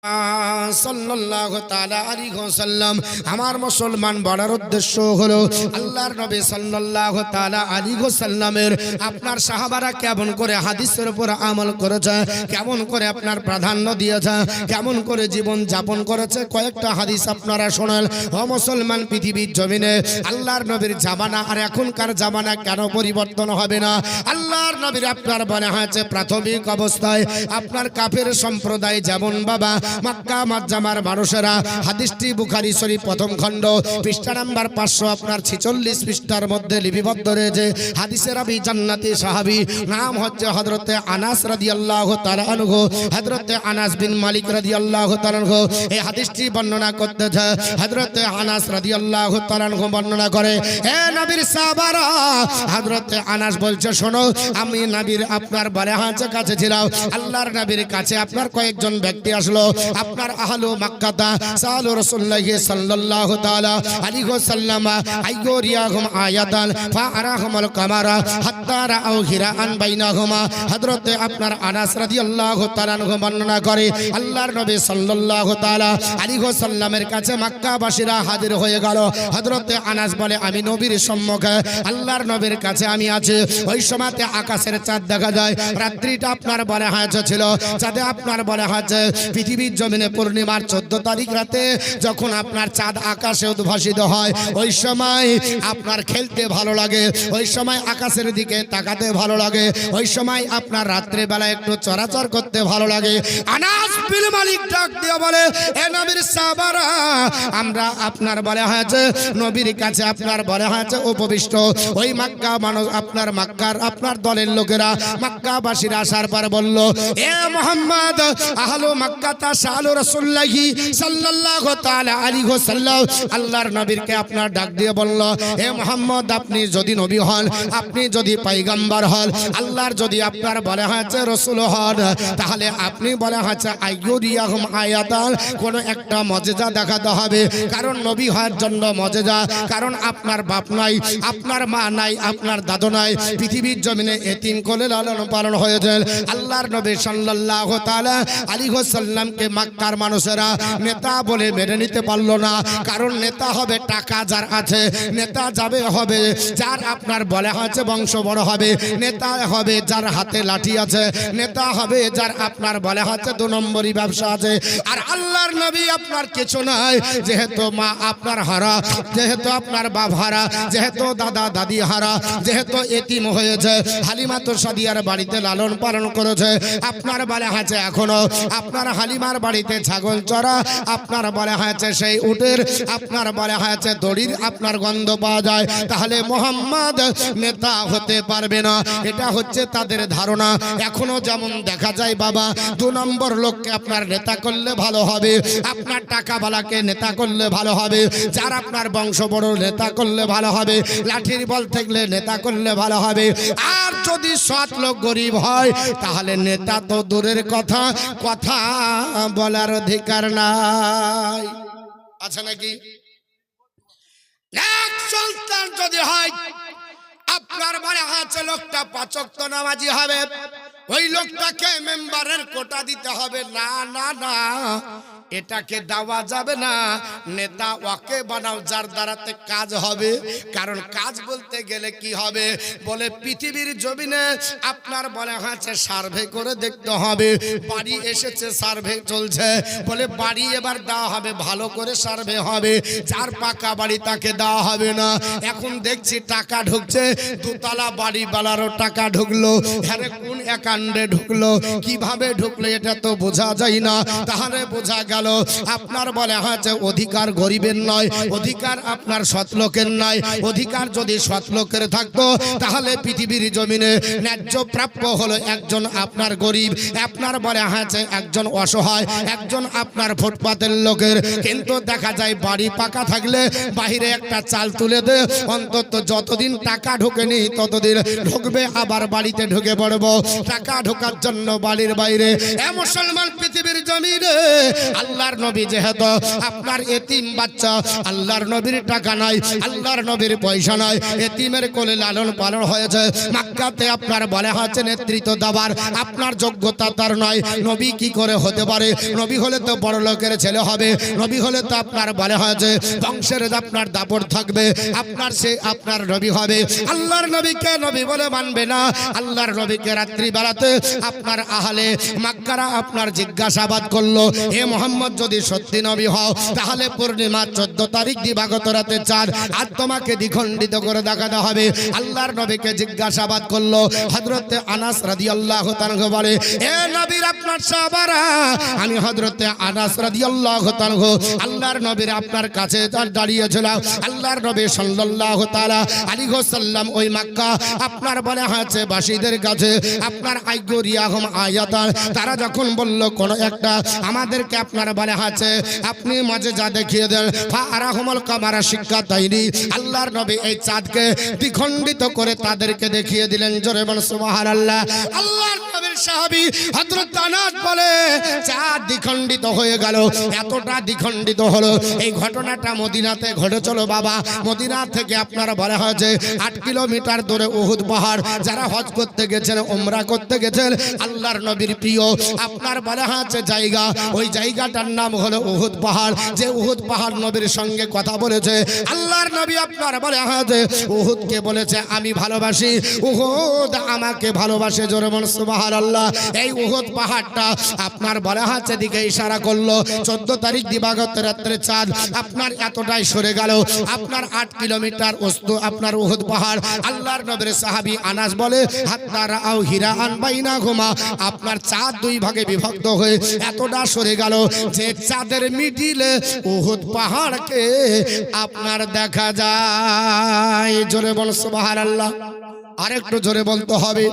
সাল্লাল্লাহু তাআলা আলাইহি ওয়াসাল্লাম আমার মুসলমান বলার উদ্দেশ্য হলো আল্লাহর নবী সাল্লাল্লাহু তাআলা আলাইহি ওয়াসাল্লামের আপনার সাহাবারা কেমন করে হাদিসের উপর আমল করেছে, কেমন করে আপনার প্রাধান্য দিয়েছে, কেমন করে জীবন যাপন করেছে, কয়েকটা হাদিস আপনারা শোনেন। ও মুসলমান, পৃথিবীর জমিনে আল্লাহর নবীর জামানা আর এখনকার জামানা কেন পরিবর্তন হবে না? আল্লাহর নবীর আপনার বলা হয়েছে প্রাথমিক অবস্থায় আপনার কাফের সম্প্রদায় যেমন বাবা মক্কা মাজ্জামার মানুষেরা, হাদিসটি বুখারী শরীফ প্রথম খণ্ড পৃষ্ঠা নাম্বার 500 আপনার 46 পৃষ্ঠার মধ্যে লিপিবদ্ধ রয়েছে। হাদিসের রাবী জান্নাতি সাহাবী, নাম হচ্ছে হযরতে আনাস রাদিয়াল্লাহু তাআলা আনহু। হযরতে আনাস বিন মালিক রাদিয়াল্লাহু তাআলা আনহু এই হাদিসটি বর্ণনা করতেছে। হযরতে আনাস রাদিয়াল্লাহু তাআলা আনহু বর্ণনা করে, হে নবীর সাহাবারা, হযরতে আনাস বলছে, শোনো, আমি নবীর আপনার বারাহাতের কাছে ছিলাম। আল্লাহর নবীর কাছে আপনার কয়েকজন ব্যক্তি আসলো, আপনার আহলু মক্কাতা সালু রাসূলুল্লাহ সাল্লাল্লাহু তাআলা আলাইহি ওয়াসাল্লাম আইয়ুরিয়াহুম আয়াতান ফাআরাহুমুল কামারা হাত্তা রাআউ হিরাআন বাইনাহুমা। হযরতে আপনার আনাস রাদিয়াল্লাহু তাআলা আনহু বর্ণনা করে, আল্লাহর নবী সাল্লাল্লাহু তাআলা আলাইহি ওয়াসাল্লামের কাছে মক্কাবাসীরা হাজির হয়ে গেল। হযরতে আনাস বলে, আমি নবীর সম্মুখে আল্লাহর নবীর কাছে আমি আছি। ওই সময়তে আকাশের চাঁদ দেখা যায়। রাত্রিটা আপনার বলা হয়েছে ছিল, চাঁদে আপনার বলা হয়েছে পৃথিবীর জমিনে পূর্ণিমার 14 তারিখ রাতে যখন আপনার চাঁদ আকাশে উদ্ভাসিত হয়, ওই সময় আপনার খেলতে ভালো লাগে, ওই সময় আকাশের দিকে তাকাতে ভালো লাগে, ওই সময় আপনার রাত্রে বেলা একটু চলাচল করতে ভালো লাগে। আনাস বিন মালিক ডাক দিয়ে বলে, এ নবীর সাহাবারা, আমরা আপনার বলা হয়েছে নবীর কাছে আপনার বলা হয়েছে উপবিষ্ট। ওই মক্কা মানুষ আপনার মক্কার আপনার দলের লোকেরা মক্কাবাসীরা আসার পর বলল, এ মুহাম্মদ, আহলু মক্কা তা সালু রাসূলুল্লাহ সাল্লাল্লাহু তাআলা আলাইহি ওয়াসাল্লাম আল্লাহর নবীকে আপনার ডাক দিয়ে বলল, হে মুহাম্মদ, আপনি যদি নবী হন, আপনি যদি পয়গম্বর হন, আল্লাহর যদি আপনার বলা হয়েছে রাসূল হন, তাহলে আপনি বলা হয়েছে আইয়ুরিয়াহুম আয়াতান, কোন একটা মুজিজা দেখাতে হবে। কারণ নবী হওয়ার জন্য মুজিজা, কারণ আপনার বাপ নাই, আপনার মা নাই, আপনার দাদু নাই, পৃথিবীর জমিনে এতিম কোলে লালন পালন হয়েছেন। আল্লাহর নবী সাল্লাল্লাহু তাআলা আলাইহি ওয়াসাল্লামকে মক্কার মানুষেরা নেতা বলে মেনে নিতে পারলো না। কারণ নেতা হবে টাকা যার আছে, নেতা যাবে হবে যার আপনার বলা হয়েছে বংশ বড় হবে, নেতা হবে যার হাতে লাঠি আছে, নেতা হবে যার আপনার বলা হয়েছে 2 নম্বরই ব্যবসা আছে। আর আল্লাহর নবী আপনার কিছু নাই, যেহেতু মা আপনার হারা, যেহেতু আপনার বাপ হারা, যেহেতু দাদা দাদি হারা, যেহেতু এতিম হয়েছে, হালিমাতু সাদিয়ার বাড়িতে লালন পালন করেছে। আপনার বলা হয়েছে এখনো আপনার হালিমার বাড়িতে ছাগল চড়া, আপনার বলা হয়েছে সেই উটের আপনার বলা হয়েছে দড়ির আপনার গন্ধ পাওয়া যায়। তাহলে মুহাম্মদ নেতা হতে পারবে না, এটা হচ্ছে তাদের ধারণা। এখনো যেমন দেখা যায় বাবা, 2 নম্বর লোককে আপনার নেতা করলে ভালো হবে, আপনার টাকাওয়ালাকে নেতা করলে ভালো হবে, যার আপনার বংশ বড় নেতা করলে ভালো হবে, লাঠির বল থাকলে নেতা করলে ভালো হবে। আর যদি সৎ লোক গরিব হয়, তাহলে নেতা তো দূরের কথা, কথা বলার অধিকার নাই। আছে নাকি? এক সুলতান যদি হয়, আপনার বলা হয়েছে লোকটা 5 ওয়াক্ত নামাজি হবে, ওই লোকটাকে মেম্বারের কোটা দিতে হবে। না না না, এটাকে দেওয়া যাবে না। নেতা ওকে বানাও যার দ্বারাতে কাজ হবে। কারণ কাজ বলতে গেলে কি হবে, বলে পৃথিবীর জমিনে আপনার বলা হয়েছে সার্ভে করে দেখতে হবে। বাড়ি এসেছে, সার্ভে চলছে, বলে বাড়ি এবার দেওয়া হবে, ভালো করে সার্ভে হবে। যার পাকা বাড়ি তাকে দেওয়া হবে না। এখন দেখছি টাকা ঢুকছে, 2 তলা বাড়ি বালারও টাকা ঢুকলো, হ্যাঁ কোন অ্যাকাউন্টে ঢুকলো, কিভাবে ঢুকলো এটা তো বোঝা যায় না। তাহলে বোঝা গেল আপনার বলা হয়েছে অধিকার গরিবের নয়, অধিকার আপনার সৎ লোকের নয়। অধিকার যদি সৎ লোকের থাকতো, তাহলে পৃথিবীর জমিনে ন্যায্য প্রাপ্য হলো একজন আপনার গরিব, আপনার বলা হয়েছে একজন অসহায়, একজন আপনার ফুটপাতের লোকের। কিন্তু দেখা যায় বাড়ি পাকা থাকলে বাহিরে একটা চাল তুলে দে, অন্তত যতদিন টাকা ঢোকেনি ততদিন ঢুকবে, আবার বাড়িতে ঢুকে পড়বো। টাকা টাকা ঢোকার জন্য বাড়ির বাইরে। এ মুসলমান পৃথিবীর জমিনে আল্লাহর নবী যেহেতু আপনার এতিম বাচ্চা, আল্লাহর নবীর টাকা নাই, আল্লাহর নবীর পয়সা নাই, এতিমের কোলে লালন পালন হয়েছে। মক্কাতে আপনার বলে হচ্ছে নেতৃত্ব দেওয়ার আপনার যোগ্যতা তার নয়। নবী কি করে হতে পারে? নবী হলে তো বড় লোকের ছেলে হবে, নবী হলে তো আপনার বলে হয়েছে বংশের আপনার দাপট থাকবে, আপনার সে আপনার নবী হবে। আল্লাহর নবীকে নবী বলে মানবে না। আল্লাহর নবীকে রাত্রি বেলাতে আপনার আহলে মক্কারা আপনার জিজ্ঞাসাবাদ করলো, হে মোহাম্মদ যদি সত্যি নবী হও তাহলে পূর্ণিমা 14 তারিখ দিবাগত রাতে চাঁদ আর তোমাকে দ্বিখণ্ডিত করে দেখাতে হবে। আল্লাহর নবীকে জিজ্ঞাসাবাদ করলো। হযরতে আনাস রাদিয়াল্লাহু তাআলা বলে, এ নবীর আপনার সাহাবারা, আমি হযরতে আনাস রাদিয়াল্লাহু তাআলা আল্লাহর নবীর আপনার কাছে দাঁড়িয়েছিলাম। আল্লাহর নবী সাল্লাল্লাহু তাআলা আলাইহি ওয়াসাল্লাম ওই মক্কা আপনার বলে হয়েছে বাসীদের কাছে আপনার আইগরিয়াহম আয়াতান, তারা যখন বলল কোন একটা আমাদেরকে আপনার বলে হয়েছে আপনি মাঝে যা দেখিয়ে দেন, ফারাহমুল কামারা শিক্ষা তাইনি। আল্লাহর নবী এই চাঁদকে দ্বিখণ্ডিত করে তাদেরকে দেখিয়ে দিলেন। জোরে বল সুবহানাল্লাহ। আল্লাহর নবীর সাহাবী হযরত আনাস বলে, চাঁদ দ্বিখণ্ডিত হয়ে গেল। এতটা দ্বিখণ্ডিত হলো, এই ঘটনাটা মদিনাতে ঘটেছিল বাবা। মদিনা থেকে আপনারা বলা হয় যে 8 কিলোমিটার দূরে উহুদ পাহাড়। যারা হজ করতে গেছেন, উমরা করতে গেছেন, আল্লাহর নবীর প্রিয় আপনার বলা হয়েছে জায়গা, ওই জায়গাটার নাম হলো উহুদ পাহাড়। যে উহুদ পাহাড় নবীর সঙ্গে কথা বলেছে আল্লাহর নবী আপনার বলা হয়েছে উহুদকে বলেছে আমি ভালোবাসি, উহুদ আমাকে ভালোবাসে। জোরে বল সুবহানাল্লাহ। এই উহুদ পাহাড়টা আপনার বলা হয়েছে দিকে ইশারা করলো। 14 তারিখ দিবাগত রাত্রে চাঁদ আপনার এতটাই সরে গেল, আপনার 8 কিলোমিটার ওস্তু আপনার উহুদ পাহাড়। আল্লাহর নবীর সাহাবী আনাস বলে, হাত্তা রাআউ হিরাআন বাইনাহুমা, আপনার চাঁদ দুই ভাগে বিভক্ত হয়ে এতটা সরে গেল যে চাঁদের মিডিলে উহুদ পাহাড়কে আপনার দেখা যায়। জোরে বল সুবহানাল্লাহ। আরেকটু জোরে বলতে হবে।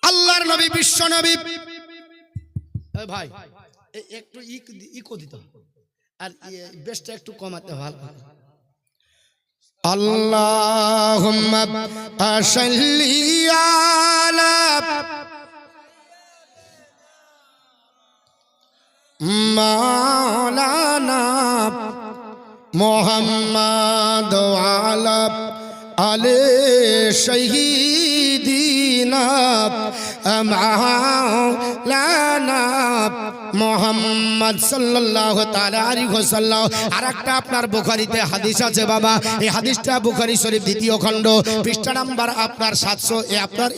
আল্লাহর নবী বিশ্ব নবী ভাই একটু ইকো দিতে আর বেশটা একটু কমাতে ভালো। আল্লাহুম্মা সাল্লি আলা মাওলানা মুহাম্মাদ ওয়া আলা আলে শাহীদিনা মাওলানা মুহাম্মদ সাল্লাল্লাহু তাআলা আলাইহি ওয়াসাল্লাম। আরেকটা আপনার বুখারীতে হাদিস আছে বাবা। এই হাদিসটা বুখারী শরীফ দ্বিতীয় খণ্ড পৃষ্ঠা নাম্বার আপনার 700 আপনার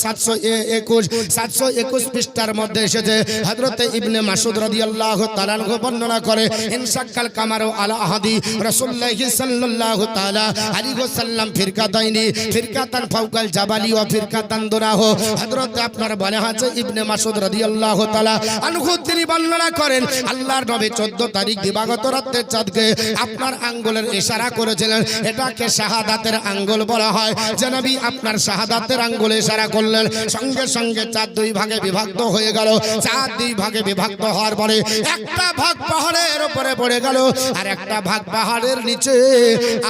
721 পৃষ্ঠার মধ্যে এসেছে। হযরত ইবনে মাসউদ রাদিয়াল্লাহু তাআলা আনহু বর্ণনা করে, ইনশাক্কাল কামারু আলা আহাদি রাসূলুল্লাহ সাল্লাল্লাহু তাআলা আলাইহি ওয়াসাল্লাম ফিরকাতাইনি, ফিরকাতান ফাওকাল জাবালি ওয়া ফিরকাতান দুনাহু। হযরত আপনার বলা আছে ইবনে মাসউদ রাদিয়াল্লাহু তাআলা আনহু তিনি বর্ণনা করেন আল্লাহর নবী 14 তারিখ দিবাগত রাতে চাঁদকে আপনার আঙ্গুলের ইশারা করেছিলেন। এটাকে শাহাদাতের আঙ্গুল বলা হয়। যে নবী আপনার শাহাদাতের আঙ্গুলে ইশারা করলেন, সঙ্গে সঙ্গে চাঁদ দুই ভাগে বিভক্ত হয়ে গেল। চাঁদ দুই ভাগে বিভক্ত হওয়ার পরে একটা ভাগ পাহাড়ের উপরে পড়ে গেল আর একটা ভাগ পাহাড়ের নিচে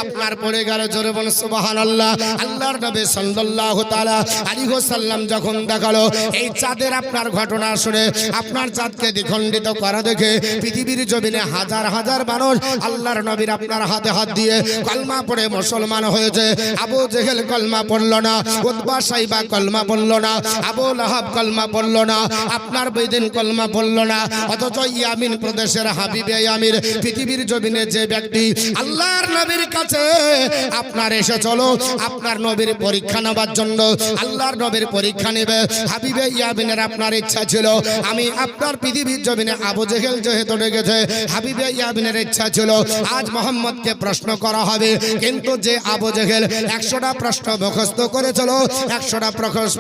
আপনার পড়ে গেল। জোরে বল সুবহানাল্লাহ। আল্লাহর নবী সাল্লাল্লাহু তাআলা আলাইহি ওয়াসাল্লাম যখন দেখালো এই চাঁদের আপনার ঘটনা শুনে, আপনার চাঁদকে দ্বিখণ্ডিত করা দেখে পৃথিবীর জমিনে হাজার হাজার মানুষ আল্লাহর নবীর আপনার হাতে হাত দিয়ে কলমা পড়ে মুসলমান হয়েছে। আবু জেহেল কলমা পড়লো না, উতবা সাইবা কলমা পড়লো না, আবু লাহাব কলমা পড়লো না, আপনার বেদিন কলমা পড়লো না। অথচ ইয়ামিন প্রদেশের হাবিবে ইয়ামির পৃথিবীর জমিনে যে ব্যক্তি আল্লাহর নবীর কাছে আপনার এসে চলো আপনার নবীর পরীক্ষা নেবার জন্য, আল্লাহর নবীর পরীক্ষা নেবে। হাবিবে ইয়ামিনের আপনার ইচ্ছা ছিল আমি আপনার পৃথিবীর জমিনে আবু জেহেল যেহেতু ডেকেছে, হাবিবে ইয়ামিনের ইচ্ছা ছিল আজ মোহাম্মদকে প্রশ্ন করা হবে। কিন্তু যে আবু জেহেল 100টা প্রশ্ন মুখস্থ করেছিল, 100টা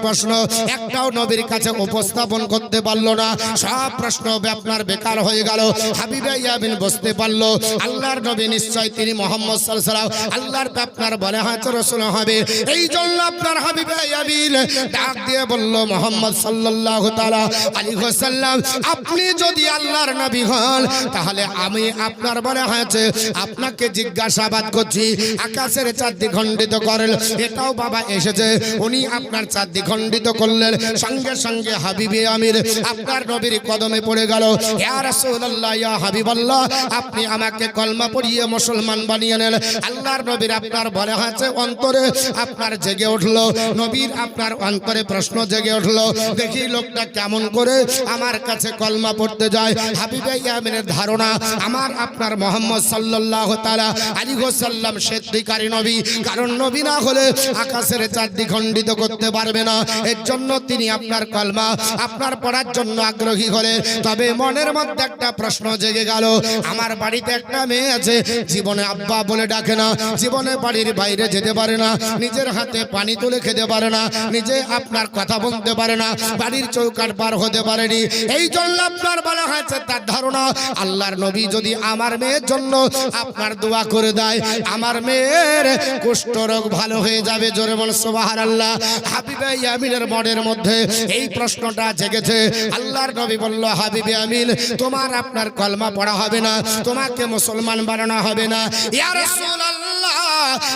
প্রশ্ন একটাও নবীর কাছে উপস্থাপন করতে পারলো না। সব প্রশ্ন আপনার বেকার হয়ে গেল। হাবিবে ইয়ামিন বুঝতে পারলো আল্লাহর নবী নিশ্চয় তিনি মোহাম্মদ সাল্লাল্লাহু আলাইহি ওয়াসাল্লাম আল্লাহর আপনার বলে হয়তো রাসূল হবে। এই জন্য আপনার হাবিবে ইয়ামিন ডাক দিয়ে বলল, মোহাম্মদ সাল্লাল্লাহু তাআলা আলাইহি ওয়াসাল্লাম আপনি যদি আল্লাহর নবী হন তাহলে আমি আপনার বলা হয়েছে আপনাকে জিজ্ঞাসাবাদ করছি আকাশের চাঁদ দ্বিখণ্ডিত করেন এটাও বাবা এসেছে উনি আপনার চাঁদ দ্বিখণ্ডিত করলেন সঙ্গে সঙ্গে হাবিবে আমির আপনার নবীর কদমে পড়ে গেল ইয়া রাসূলুল্লাহ ইয়া হাবিবাল্লাহ আপনি আমাকে কলমা পড়িয়ে মুসলমান বানিয়ে নেন আল্লাহর নবীর আপনার বলা হয়েছে অন্তরে আপনার জেগে উঠলো নবীর আপনার অন্তরে প্রশ্ন জেগে উঠলো দেখি লোকটা কেমন করে আমার কাছে কলমা পড়তে যায় হাবিবে আমিনের ধারণা আমার আপনার মুহাম্মদ সাল্লাল্লাহু তাআলা আলাইহি ওয়াসাল্লাম সত্যিকারী নবী কারণ নবী না হলে আকাশের চাঁদ দ্বিখণ্ডিত করতে পারবে না এর জন্য তিনি আপনার কলমা আপনার পড়ার জন্য আগ্রহী হলে তবে মনের মধ্যে একটা প্রশ্ন জেগে গেল আমার বাড়িতে একটা মেয়ে আছে জীবনে আব্বা বলে ডাকে না জীবনে বাড়ির বাইরে যেতে পারে না নিজের হাতে পানি তুলে খেতে পারে না নিজে আপনার কথা বলতে পারে না বাড়ির চৌকাঠ পার হতে পারেনি এই জন্য আপনার বলা হয়েছে তার ধারণা আল্লাহর নবী যদি আমার মেয়ের জন্য আপনার দোয়া করে দেয় আমার মেয়ের কুষ্ঠ রোগ ভালো হয়ে যাবে জোরে বল সুবহানাল্লাহ হাবিবে আমিনের মনের মধ্যে এই প্রশ্নটা জেগেছে আল্লাহর নবী বলল হাবিবে আমিন তোমার আপনার কলমা পড়া হবে না তোমাকে মুসলমান বানানো হবে না ইয়া রাসূলুল্লাহ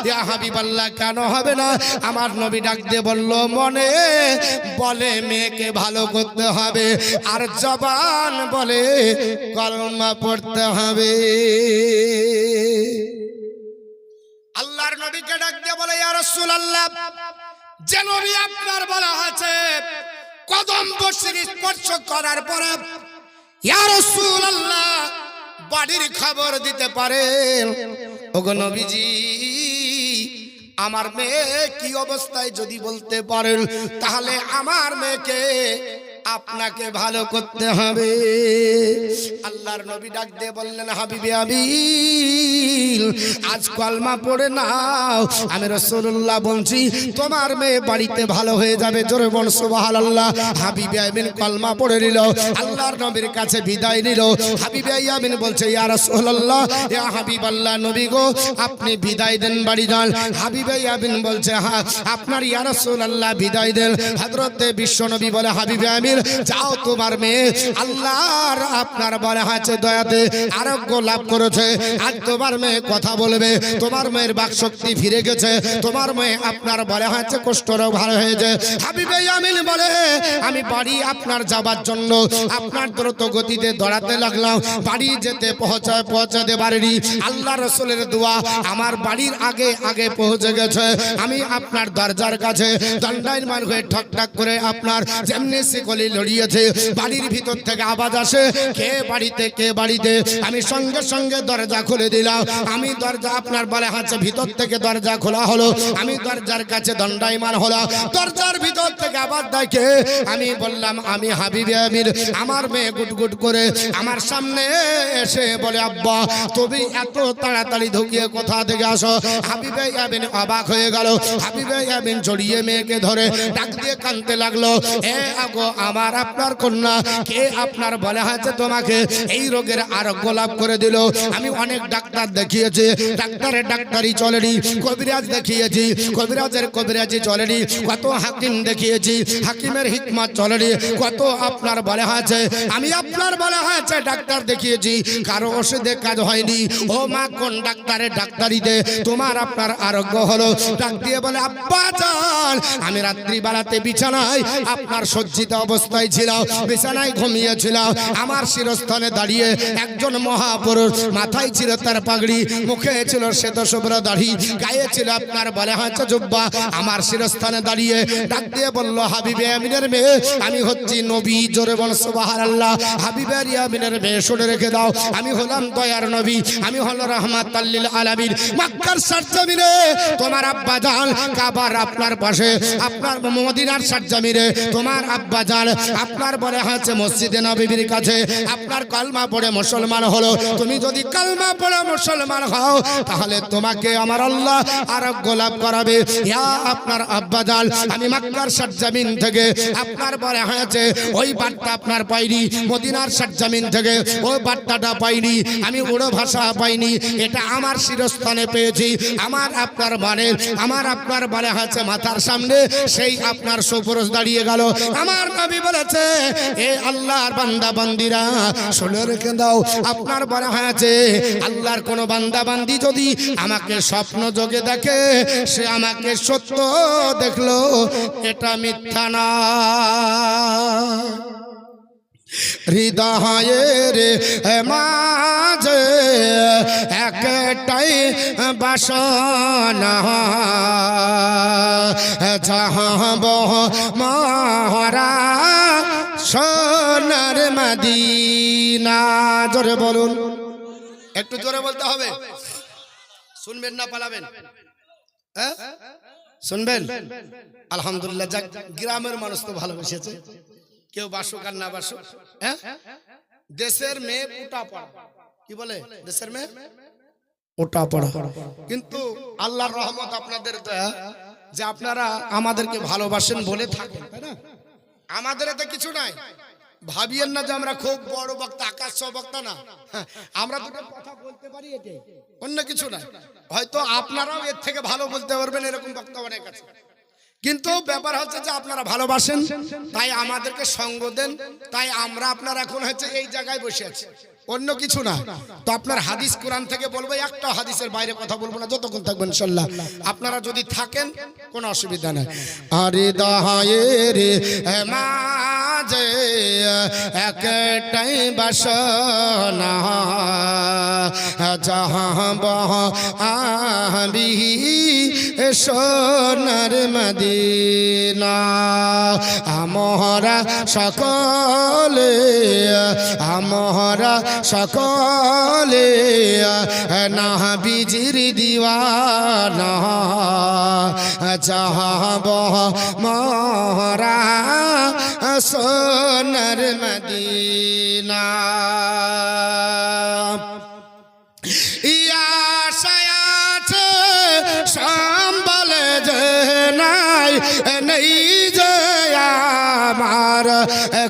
ইয়া হাবিবাল্লাহ কেন হবে না আমার নবী ডাক দিয়ে বলল মনে বলে মেয়েকে ভালো করতে হবে আর জবান বলে কলমা পড়তে হবে আল্লাহর নবীকে ডাক দিয়ে বলে ইয়া রাসূলুল্লাহ যে নবী আপনার বলা আছে কদম বসির স্পর্শ করার পরে ইয়া রাসূলুল্লাহ বাড়ির খবর দিতে পারেন ওগো নবীজি আমার মেয়ে কি অবস্থায় যদি বলতে পারেন তাহলে আমার মেয়েকে আপনাকে ভালো করতে হবে আল্লাহর নবী ডাক দিয়ে বললেন হাবিবে আমিন আজ কলমা পড়ে নাও আমি রাসূলুল্লাহ বলছি তোমার মেয়ে বাড়িতে ভালো হয়ে যাবে জোরে বল সুবহানাল্লাহ হাবিবে আমিন কলমা পড়ে নিল আল্লাহর নবীর কাছে বিদায় নিল হাবিবে আমিন বলছে ইয়া রাসূলুল্লাহ ইয়া হাবিবাল্লাহ নবী গো আপনি বিদায় দেন বাড়ি যান হাবিবে আমিন বলছে হ্যাঁ আপনার ইয়া রাসূলুল্লাহ বিদায় দেন হযরতে বিশ্ব নবী বলে হাবিবে আমিন যাও তোমার মেয়ে আল্লাহর আপনার বলা হয়েছে দয়াতে আরোগ্য লাভ করেছে আজ তোমার মেয়ে কথা বলবে তোমার মেয়ের বাকশক্তি ফিরে গেছে তোমার মেয়ে আপনার বলা হয়েছে কুষ্ঠরোগ ভালো হয়েছে হাবিবে আমিন বলে আমি বাড়ি আপনার যাবার জন্য আপনার দ্রুত গতিতে দৌড়াতে লাগলাম বাড়ি যেতে পৌঁছাতে পারিনি আল্লাহ রাসূলের দোয়া আমার বাড়ির আগে আগে পৌঁছে গেছে আমি আপনার দরজার কাছে দণ্ডায়মান হয়ে ঠক ঠক করে আপনার যেমনি শিকলি লড়িয়েছে বাড়ির ভিতর থেকে আওয়াজ আসে কে বাড়িতে আমি সঙ্গে সঙ্গে দরজা খুলে দিলাম আমি দরজা আপনার বলে হাতে ভিতর থেকে দরজা খোলা হলো আমি দরজার কাছে দণ্ডায়মান হলাম দরজার ভিতর থেকে আওয়াজ দেখে আমি বললাম আমি হাবিবে আমির আমার মেয়ে গুটগুট করে আমার সামনে এসে বলে আব্বা তুমি এত তাড়াতাড়ি ঢুকিয়ে কোথা থেকে আসো হাবিবে আমিন অবাক হয়ে গেল হাবিবে আমিন জড়িয়ে মেয়েকে ধরে ডাক দিয়ে কাঁদতে লাগলো এ আগো আমার আপনার কন্যা কে আপনার বলা হয়েছে তোমাকে এই রোগের আরোগ্য লাভ করে দিল আমি অনেক ডাক্তার দেখিয়েছি ডাক্তারের ডাক্তারি চলেনি কবিরাজ দেখিয়েছি কবিরাজের কবিরাজি চলেনি কত হাকিম দেখিয়েছি হাকিমের হিকমত চলেনি কত আপনার বলা হয়েছে আমি আপনার বলা হয়েছে ডাক্তার দেখিয়েছি কারো ওষুধে কাজ হয়নি ও মা কোন ডাক্তারের ডাক্তারিতে তোমার আপনার আরোগ্য হলো ডাক দিয়ে বলে আব্বা জান আমি রাত্রি বেলাতে বিছানায় আপনার সজ্জিত অবস্থায় ছিলাম বিছানায় ঘুমিয়েছিলাম আমার শিরস্থানে দাঁড়িয়ে একজন মহাপুরুষ মাথায় ছিল তার পাগড়ি মুখে ছিল শ্বেত শুভ্র দাড়ি গায়ে ছিল আপনার বলা হয়েছে জুব্বা আমার শিরস্থানে দাঁড়িয়ে ডাক দিয়ে বলল হাবিবে আমিনের মেয়ে আমি হচ্ছি নবী জোরে বল সুবহানাল্লাহ হাবিবে আমিনের মেয়ে শুনে রেখে দাও আমি হলাম দয়ার নবী আমি হলো রাহমাতাল লিল আলামিন মক্কার সরজমিনে তোমার আব্বা জান কাবার আপনার পাশে আপনার মদিনার সরজমিনে তোমার আব্বা জান আপনার বলে হয়েছে মসজিদে নববীর কাছে আপনার কলমা কালমা পড়ে মুসলমান হলো। তুমি যদি কালমা পড়ে মুসলমান হও তাহলে তোমাকে আমার আল্লাহ আরোগ্য লাভ করাবে। ইয়া আপনার আব্বাজান, আমি মক্কার সরজমিন থেকে আপনার বলে হয়েছে ওই বার্তা আপনার পাইনি, মদিনার সরজমিন থেকে ওই বার্তাটা পাইনি, আমি উড়ো ভাষা পাইনি, এটা আমার শিরস্থানে পেয়েছি। আমার আপনার বলে হয়েছে মাথার সামনে সেই আপনার সুপুরুষ দাঁড়িয়ে গেল। আমার নবী বলেছে, এ আল্লাহর বান্দা বান্দিরা শুনে রেখে দাও, আপনার বলে হয়েছে আল্লাহর কোন বান্দা বান্দি যদি আমাকে স্বপ্ন যোগে দেখে সে আমাকে সত্য দেখলো, এটা মিথ্যা না। হৃদয়ের মাঝে একটাই বাসনা, চাহব মহারা সোনার মদিনা। জোরে বলুন, একটু জোরে বলতে হবে, শুনবেন না পালাবেন, শুনবেন। আলহামদুলিল্লাহ, যাক গ্রামের মানুষ তো ভালোবেসেছে, কেউ বাসুক আর না বাসুক। দেশের মেয়ে উটা পড়া, কি বলে দেশের মেয়ে ওটা পড়া। কিন্তু আল্লাহর রহমত আপনাদের যে আপনারা আমাদেরকে ভালোবাসেন বলে থাকেন, তাই না? আমাদের এতে কিছু নাই, ভাবিয়েন না যে আমরা খুব বড় বক্তা, আকাশ বক্তা না। আমরা দুটো কথা বলতে পারি, এটাই, অন্য কিছু না। হয়তো আপনারাও এর থেকে ভালো বলতে পারবেন, এরকম বক্তা অনেক আছে। কিন্তু ব্যাপার হচ্ছে যে আপনারা ভালোবাসেন, তাই আমাদেরকে সঙ্গ দেন, তাই আমরা আপনার এখন হচ্ছে এই জায়গায় বসে আছি, অন্য কিছু না। তো আপনার হাদিস কোরআন থেকে বলবো, একটা হাদিসের বাইরে কথা বলবো না যতক্ষণ থাকবেন ইনশাআল্লাহ। আপনারা যদি থাকেন কোনো অসুবিধা নেই। আরে দাহায়ের মাঝে একটাই বাসনা, যাহাব আমি সোনার মদিনা। আমরা সকলে নবীজির দিওয়ানা, চাহব মোরা সোনার মদিনা। সম্বল যে নেই যে আমার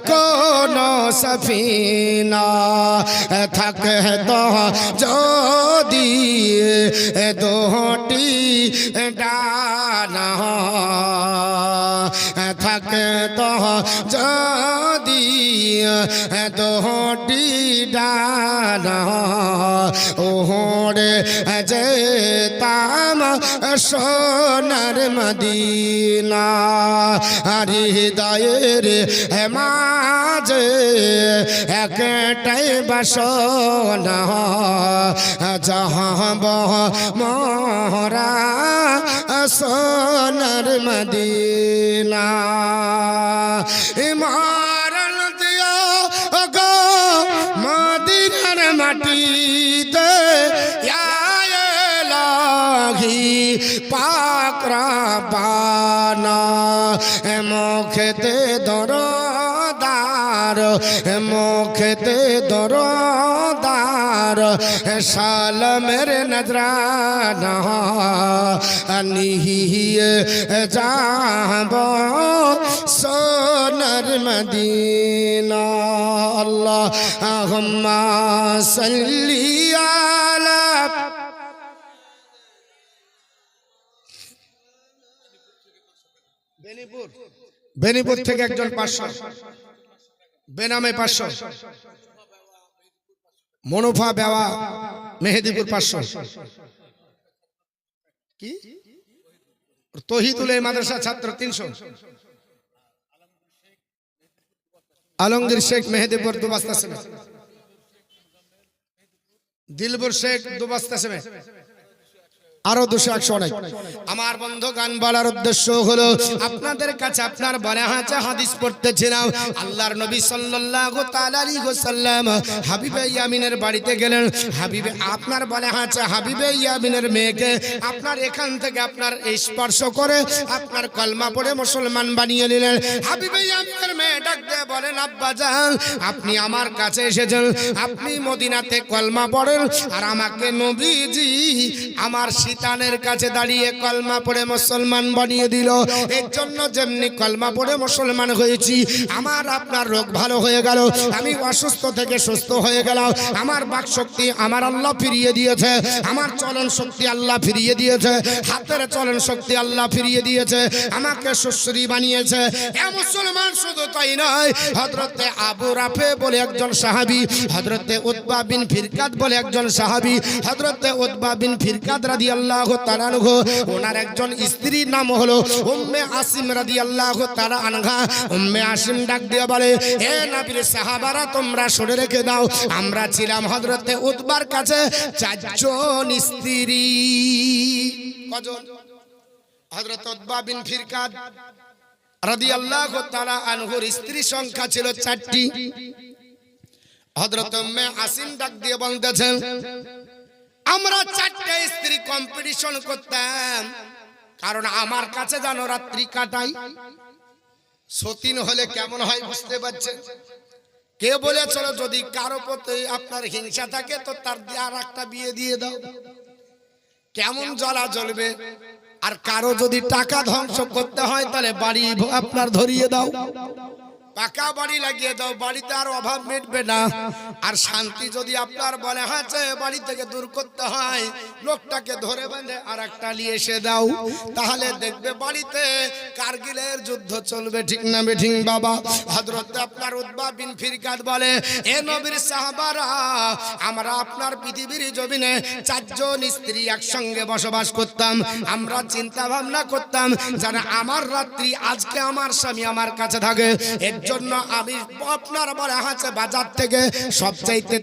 কোন সফিনা, থাকে তো যদি দুটি ডানা, থাকে তো যদি দুটি ডানা, ওরে যেতাম সোনার মদিনা। হৃদয়ের মাঝে একটাই বাসনা, যাহাব মোরা সোনার মদিনা। মরণ দিও গো মদিনার মাটিতে, পাক রাব্বানা। মুখেতে দরদার, মুখেতে দরদার, সালামের নজরানা নিহিয়ে যাব সোনার মদিনা। আল্লাহুম্মা সাল্লি আলা। বেনিপুর থেকে একজন 500, বেনামে 500, মনোফা বেওয়া মেহেদিপুর 500, কি তহিদুল মাদ্রাসা ছাত্র 300, আলমগীর শেখ মেহেদিপুর 2 বস্তা সিমেন্ট, দিলবুর শেখ 2 বস্তা সিমেন্ট, আরো 200 অনেক। আমার বন্ধুগণ বলার উদ্দেশ্য হলো আপনাদের কাছে আপনার বলে হাতে হাদিস পড়তেছিলাম। আল্লাহর নবী সাল্লাল্লাহু তাআলা আলাইহি ওয়াসাল্লাম হাবিবে ইয়ামিনের বাড়িতে গেলেন। হাবিবে আপনার বলে হাতে হাবিবে ইয়ামিনের মেয়েকে আপনার এখান থেকে আপনার স্পর্শ করে আপনার কলমা পড়ে মুসলমান বানিয়ে নিলেন। হাবিবে ইয়ামিনের মেয়ে ডাক দিয়ে বলেন, আব্বা জান আপনি আমার কাছে এসেছেন, আপনি মদিনাতে কলমা পড়েন, আর আমাকে নবীজি আমার শীতানের কাছে দাঁড়িয়ে কলমা পড়ে মুসলমান বানিয়ে দিল। এর জন্য যেমনি কলমা পড়ে মুসলমান হয়েছি, আমার আপনার রোগ ভালো হয়ে গেল, আমি অসুস্থ থেকে সুস্থ হয়ে গেলাম, আমার বাক শক্তি আমার আল্লাহ ফিরিয়ে দিয়েছে, আমার চলন শক্তি আল্লাহ ফিরিয়ে দিয়েছে, হাতের চলন শক্তি আল্লাহ ফিরিয়ে দিয়েছে, আমাকে সুশ্রী বানিয়েছে। এ মুসলমান শুধু তাই নয়, হযরতে আবু রাফে বলে একজন সাহাবী, হযরতে উতবা বিন ফিরকাত বলে একজন সাহাবী, হযরতে উতবা বিন ফিরকাত রাদিয়াল্লাহু তাআলা আনহু, ওনার একজন স্ত্রীর নাম হলো উম্মে আসিম রাদিয়াল্লাহু তাআলা আনহা। উম্মে আসিম ডাক দিয়ে বলে, হে নবীর সাহাবারা তোমরা শুনে রেখে দাও, আমরা ছিলাম হযরতে উতবার কাছে 4 জন স্ত্রী। কজন? হযরত উতবা বিন ফিরকাত রাদিয়াল্লাহু তাআলা আনহুর স্ত্রী সংখ্যা ছিল 4টি। হযরত উম্মে আসিম ডাক দিয়ে বলতেছেন, আমরা 4টা স্ত্রী কম্পিটিশন করতাম, কারণ আমার কাছে জানো রাত্রি কাটাই। সতীন হলে কেমন হয় বুঝতে পারছেন? কে বলেছিল যদি কারো প্রতি আপনার হিংসা থাকে তো তার আর একটা বিয়ে দিয়ে দাও, কেমন জ্বলা জ্বলবে। আর কারো যদি টাকা ধ্বংস করতে হয় তাহলে বাড়ি আপনার ধরিয়ে দাও, পাকা বাড়ি লাগিয়ে দাও, বাড়িতে আর অভাব মিটবে না। আর শান্তি যদি আপনার বলে হাতে বাড়ি থেকে দূর করতে হয়, লোকটাকে ধরে বেঁধে আর একটা নিয়ে এসে দাও, তাহলে দেখবে বাড়িতে কারগিলের যুদ্ধ চলবে। ঠিক না বেঠিক বাবা? হযরত আপনার উতবা বিন ফিরকাত বলে, এ নবীর সাহাবারা আমরা আপনার পৃথিবীর জমিনে 4 জন স্ত্রী একসঙ্গে বসবাস করতাম। আমরা চিন্তা ভাবনা করতাম যারা আমার রাত্রি আজকে আমার স্বামী আমার কাছে থাকে, এর জন্য আমি আপনার বলে হাতে বাজার থেকে সবচাইতে